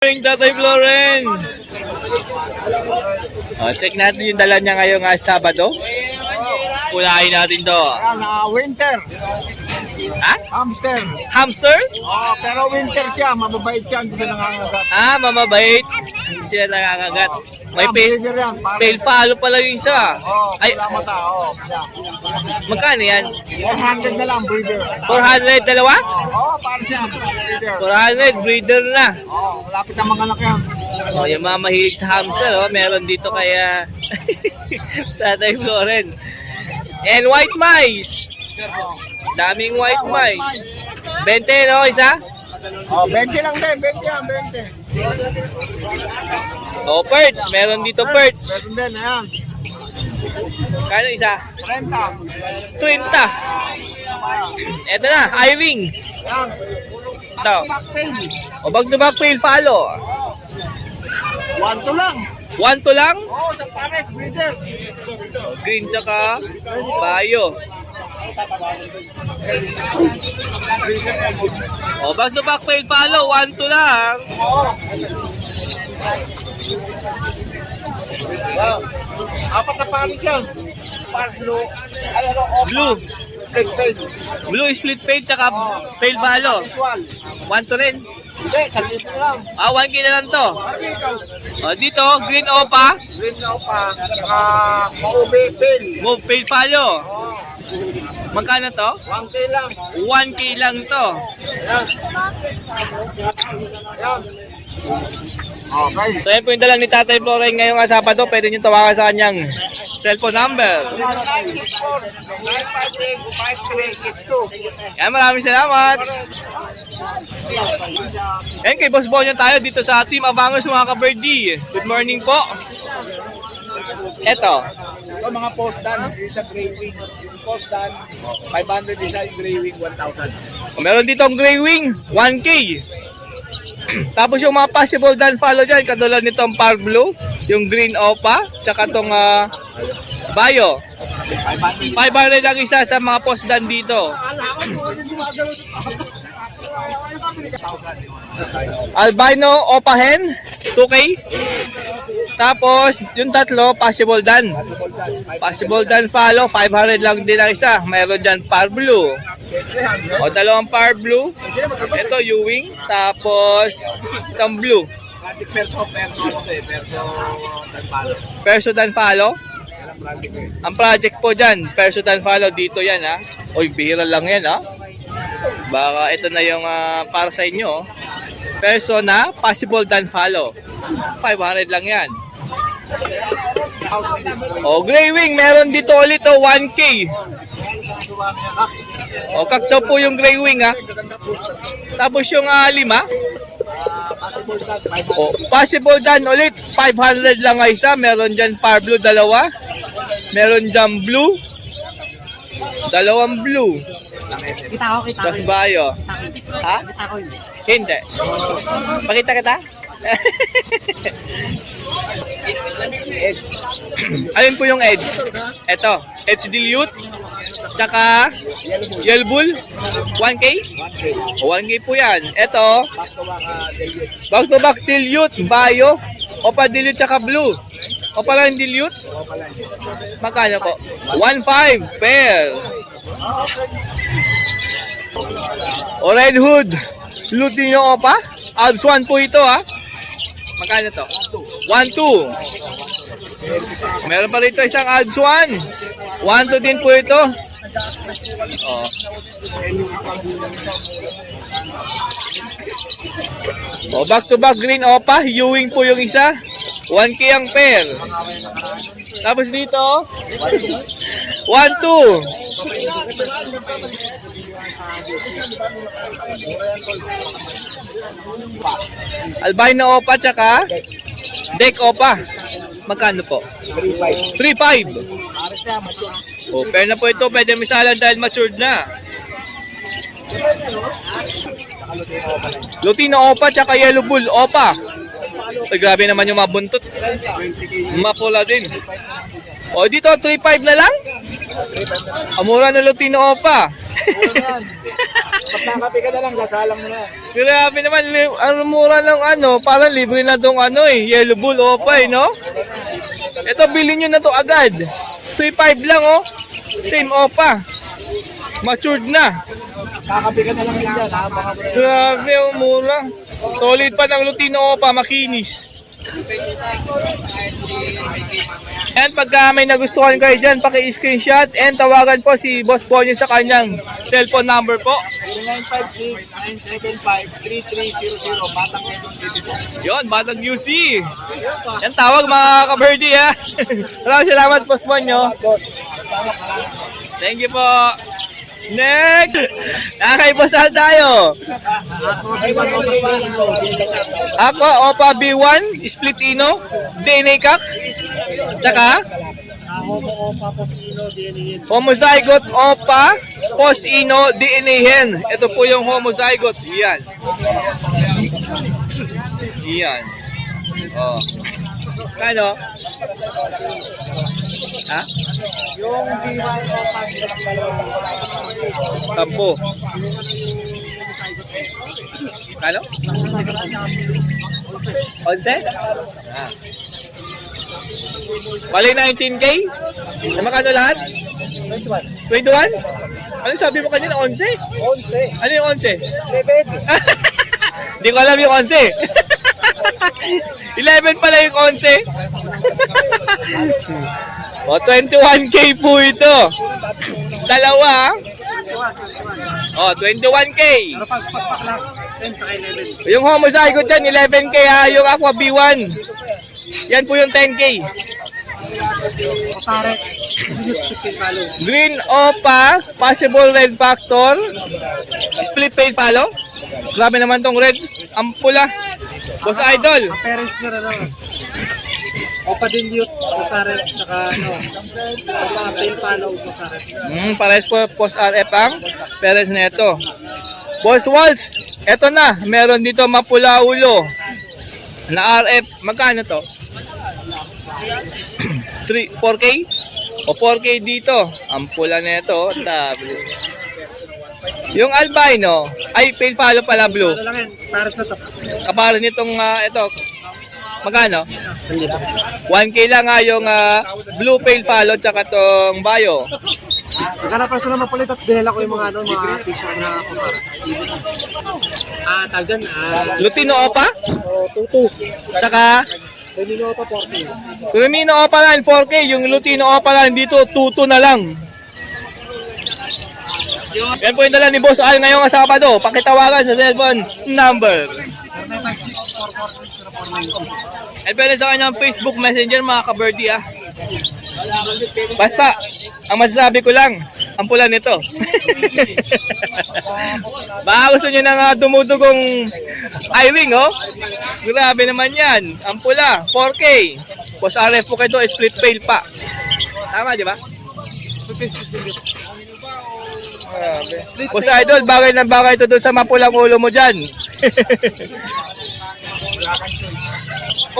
Morning, Tatay Floren. Check natin yung dala niya ngayong Sabado. Unahin natin to. Winter. Ha? Hamster. Hamster? Pero winter siya. Mababait siya. Hindi siya nangangagat. Mababait. Hindi sila nangangagat. May pale follow pala yung isa. Ay, mata. magkano yan? 400 na lang, breeder. 400 dalawa? Para siya. Breeder. 400 breeder na. Malapit ang mga anak yan. Yung mga mahilig sa hamster, meron dito kaya Tatay Floren. And white mice. Daming white mice. 20, no, isa? 20 lang din. 20 yan, 20. Perch. Meron dito perch. Meron din, ayan. Kano isa? 30. 30. Eto na, eye-wing. Ayan. Ito. Backpain. Back to back pale follow. 1 to lang. 1 to lang. Sa pares, breeder. Green tsaka bayo. Back to back pale follow. 1 to lang. Apat na pares yan. Blue. Blue. Blue split pale tsaka pale follow. Visual. 1 to rin. Hindi, salis na lang. 1K na lang to. Dito, green opa. Green na pa. Maube pin. Move pale follow. Magkano to? 1K lang. 1K lang to. Yan. Yan. Okay. So yan po yung dalang ni Tatay Floren ngayong Sabado. Pwede nyo tawagan sa kanyang cellphone number. 964-953-5362. Yan, maraming salamat. Yan, kay Boss Bonyo tayo dito sa Team Abangos mga ka-birdie. Good morning po. Eto. Ito mga post-dan, isa gray wing. Yung post-dan, 500 isa yung gray wing, 1,000. Meron dito ang Gray Wing, 1K. Tapos yung mga possible dan follow dyan, katulad nitong Par Blue, yung Green Opa, tsaka itong Bayo. 500 ang isa sa mga post dan dito. Albino Opa Hen, 2K. Tapos yung tatlo, possible dan. Possible dan follow, 500 lang din ang isa. Mayroon dyan Par Blue. Dalawang Par Blue. Ito Ewing. Tapos itong Blue. Perso dan follow. Ang project po dyan, Perso dan follow dito yan ha. Oy, bihira lang yan ha. Baka ito na yung para sa inyo. Perso na possible dan follow. 500 lang yan. Gray Wing, meron dito ulit 1K. Kakto po yung Gray Wing ha. Tapos yung 5. Possible dan ulit 500 lang ang isa. Meron dyan Par Blue, dalawa. Meron dyan Blue. Dalawang Blue. Kita ko. Tapos Bayo. Ha? Kita ko yun. Hindi. Pakita kita? Ayun po yung edge. Ito, edge dilute. Tsaka yellow bull. 1K? 1K po yan. Ito, back to back dilute, Bayo. Opa dilute tsaka blue. Opa lang dilute. Magkano po? 1.5 pair. Red Hood. Lutin yung opa. Albs 1 po ito ha. Magkano to? 1.2. Meron pa rito isang Albs 1. 1.2 din po ito. Back to back green opa. Ewing po yung isa. 1K ang pair. Tapos dito 1.2. Albino opa tsaka deck opa. Magkano po? 3.5. Pair na po ito. Pwede misalan dahil matured na. Lutino opa tsaka yellow bull opa. Ay, grabe naman yung mabuntot. Mapula din. Dito 3.5 na lang. Amura na Lutino opa. Magkakape ka na lang, sasalang mo na. Grabe naman, ang mura ng parang libre na tong Yellow Bull Opa no? Ito, bilhin nyo na to agad. 3.5 lang Same Opa. Matured na. Kakape ka na lang dyan, ha? Baka mo na. Grabe, mura. Solid pa ng Lutino Opa, makinis. And pagka may nagustuhan kayo dyan, paki-screenshot and tawagan po si Boss Ponyo sa kanyang cellphone number po. 0956-975-3300, Batang Quezon City po. Yon, Batang UC. Yan tawag mga ka-birdie ha. Maraming salamat, Boss Ponyo. Boss, Thank you po. Next! Nakakaibasan tayo. Ako, Opa B1, Split Ino, DNA Cup, tsaka Homozygote Opa, Post Ino, DNA Hen. Ito po yung Homozygote. Yan. Yan. Oh. Kano? Ha? yung B1 Opa, silang dalawa. 10. Kano? 11? Ah. Bali 19K? Magkano lahat? 21? Ano sabi mo kanina? 11? 11. Ano yung 11? 11. Hindi ko alam yung 11. 11 pala yung 11. O, 21K po ito. Dalawa. O, 21K. Yung Homozygote dyan, 11K ha. Yung Aqua B1. Yan po yung 10K. Green Opa, possible red factor. Split paid palo. Grabe naman tong red. Ang pula. Boss Idol. Parents nyo na naman. Opa Dilute, Posaret, saka Opa Tail Follow, Posaret. Pares po post RF ang peres na ito. Boss Waltz, eto na. Meron dito mapula ulo na RF. Magkano to? 4K? O 4K dito. Ang pula na ito. Yung albino, ay pail follow pala blue. Ano lang yan, para sa top. Kabalo nitong ito. Magkano? 1K lang nga yung blue pail follow tsaka tong bio. Magkana pa sila mapalit at dinala ko yung mga mga picture na Posaret. Tagdan, Lutino Opa? Tutu. Tsaka Domino Opa 40. Lumino Opa lang 4K. Yung Lutino Opa lang dito 2.2 na lang. Yan po yung dala ni Boss Al ngayong Sabado. Pakitawagan sa cellphone number. At pwede sa kanyang Facebook Messenger mga ka-birdie Basta, ang masasabi ko lang, ang pula nito. Baka gusto nyo ng dumudugong eye-ring, Grabe naman yan. Ang pula, 4K. Boss RF po kayo, split pail pa. Tama, di ba? Boss Idol, bagay na bagay ito doon sa mapulang ulo mo dyan.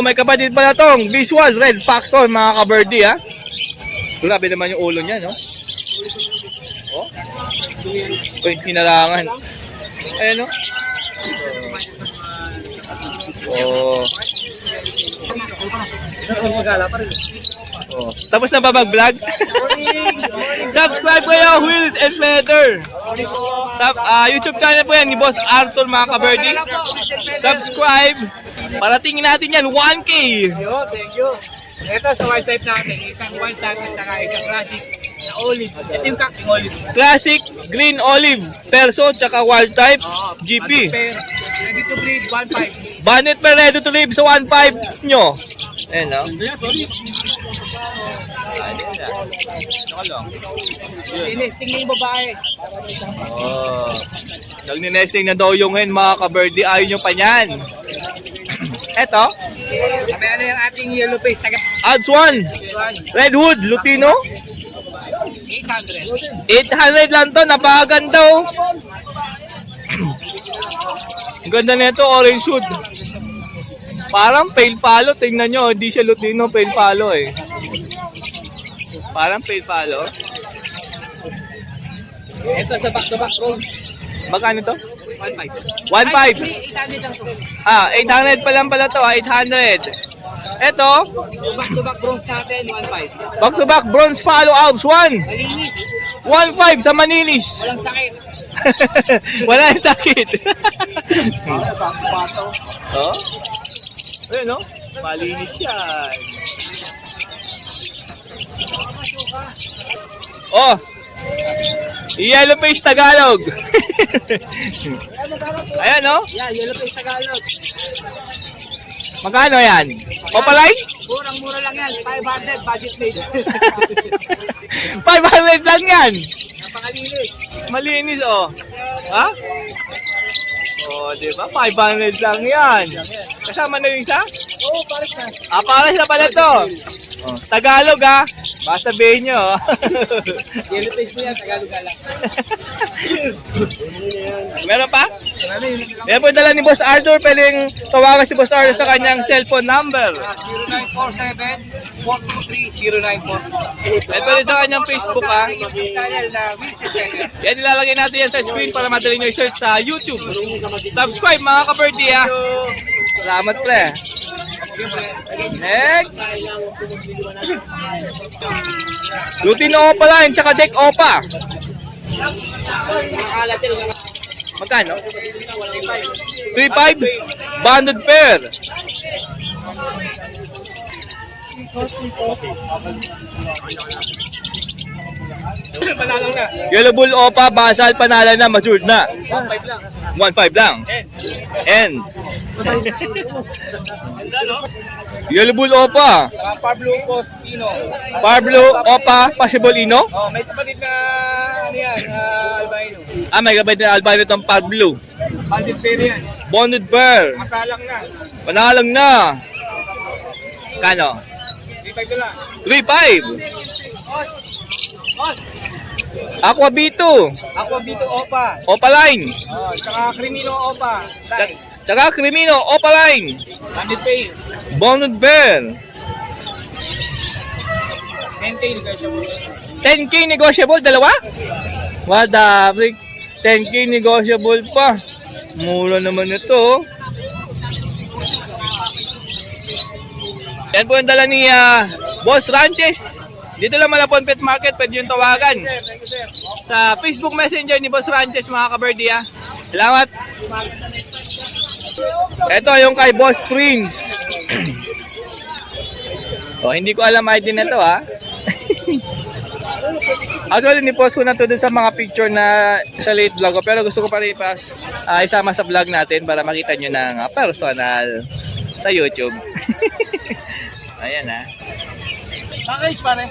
May kapatid pala tong Visual Red Factor mga ka-birdie Grabe naman yung ulo niya, no? Uy, hinarangan. Ayan, no? Tapos na ba mag-vlog? Subscribe kayo, Wheels and Leather. YouTube channel po yan ni Boss Arthur mga ka-birdie. Subscribe. Paratingin natin yan, 1K. Thank you. Ito sa white type natin, isang white type at saka isang classic na olive. Ito yung cacking olive. Classic, green olive, perso, tsaka wild type, GP. Ready to breed, 1.5. Bonnet pa ready to live sa 1.5 nyo. Ayan, no? Tinesting na yung babae. Nag-nesting na daw yung hen mga ka-birdie. Ayaw nyo pa yan. Eto. Sabi ano yung ating yellow face. Odds 1. Redwood, Lutino. 800. 800 lang to. Napakaganda oh. Ang ganda nito, orange hood. Parang pale palo. Tingnan nyo, hindi siya Lutino, pale palo eh. Parang pale palo. Ito sa back-to-back roll. Magkano to? 1.5. 1.5. 800 lang to. 800 pa lang pala to, 800. Ito, Back-to-back bronze natin, 1.5. back-to-back bronze follow-ups, 1. Malinis. 1.5 sa Manilis. Walang sakit. Wala yung sakit. Oh? Ayun, no? Malinis yan. Oh! Yellow face Tagalog. Ayan, no? Yeah, yellow face Tagalog. Magkano yan? Opaline? Murang-mura lang yan. 500, budget made. 500 lang yan. Napakalinis. Malinis, oh. Ha? Oh, di ba? 500 lang yan. Kasama na yung isa? Oo, pares na. Pares na pala to. Oh, Tagalog, ha? Basta sabihin nyo. Oh. Yellow face mo yan, Tagalog lang. Meron pa? Marami yun lang. Yan po yung dala ni Boss Arthur. Pwedeng tawagan si Boss Arthur sa kanyang cellphone number. 0947-423-0944. At pwede sa kanyang Facebook, ha? Channel na Wilson Channel. Yan, nilalagay natin yan sa screen para madali nyo i-search sa YouTube. Subscribe, mga ka-birdie, ha? Salamat, pre. Next. Lutino Opa line, tsaka Deck Opa. Magkano? 3.5. Banded pair. Panalo na. Yellow Bull Opa, basal, panala na, matured na. 1.5 lang. 1.5 lang. End. Yellow Bull Opa. Pablo Costino. Pablo Opa, Pasibolino. Oh, may kapatid na ano yan, albino. May gabay na albino itong Pablo. Bandit pair yan. Bonded pair. Masalang na. Panalang na. Kano? 3.5 na lang. 3.5. Aqua Bito. Aqua Bito Opa. Opa line. Oh, tsaka Crimino Opa. Tsaka Crimino, Opa line. Bandit pair. Bonded pair. 10K negotiable. 10K negotiable, dalawa? What the frick? 10K negotiable pa. Mura naman ito. Yan po yung dala ni Boss Ranches. Dito lang Malabon Pet Market, pwede yung tawagan. Thank you, sir. Sa Facebook Messenger ni Boss Ranches, mga ka-birdie, ha. Salamat. Ito yung kay Boss Prince. Hindi ko alam ID na to, ha. Actually, ni-post ko na to dun sa mga picture na sa late vlog ko. Pero gusto ko pa rin isama sa vlog natin para makita nyo ng personal sa YouTube. Ayan, ha. Package pare.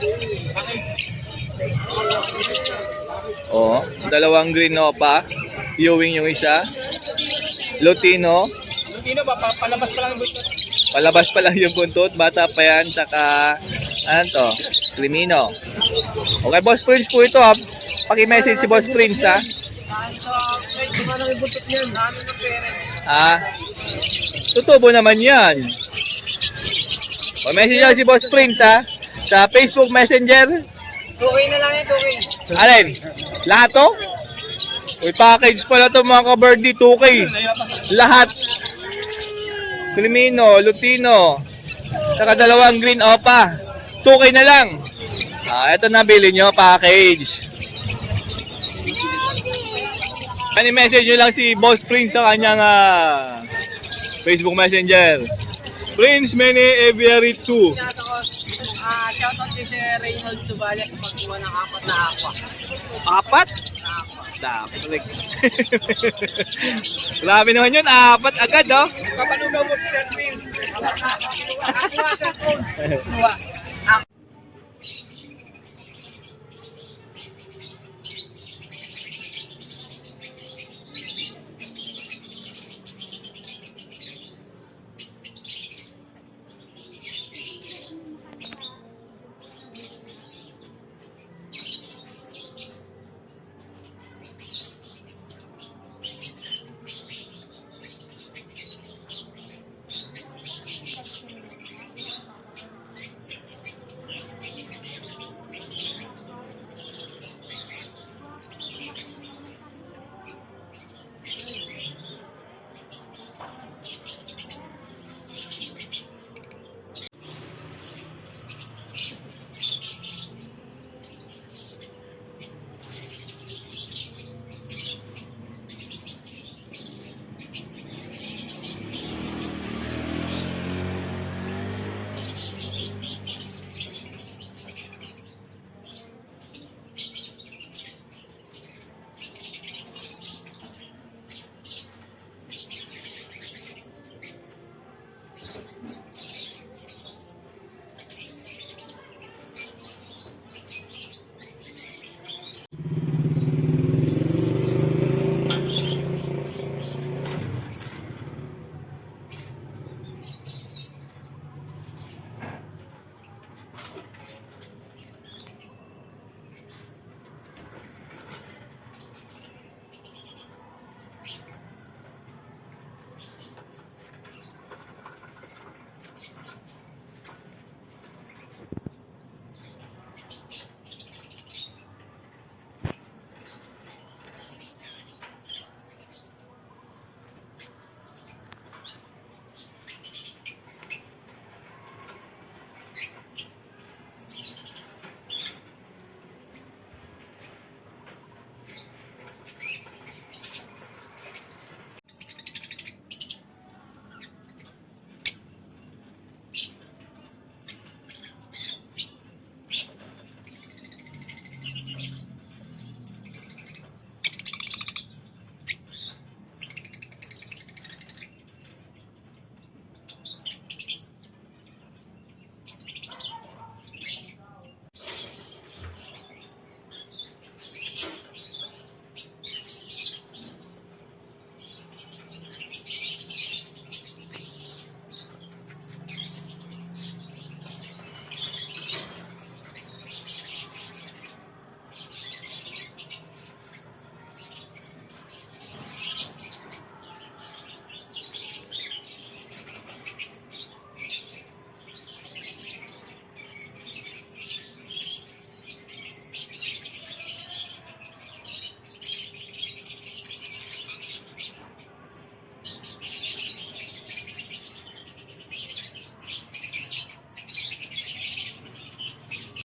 Oh, dalawang green Opa. Viewing yung isa. Lutino. Lutino ba? Palabas pa lang yung buntot. Palabas pa lang yung buntot. Bata pa yan. Saka, ano to? Crimino. Okay, Boss Prince po ito, ha. Paki-message si Boss Prince, ha. Ano yung buntot niyan? Ano yung pere? Tutubo naman yan. O, message lang si Boss Prince, ha. Sa Facebook Messenger. 2K na lang yan, 2K. Alin? Lahat to? Uy, package pala to mga ka-birdie, 2K. Lahat. Crimino, Lutino. Saka dalawang green Opa. 2K na lang. Ito na bili nyo, package. Message nyo lang si Boss Prince sa kanyang Facebook Messenger. Prince Mene Aviary 2. Shoutout kay Sir Reynold Tubalia sa pagkuha ng 4 na aqua. 4? Dapat. Grabe naman yun, 4 agad, oh. Kapalugaw mo si Sir Prince. Nakakuha Sir Prince.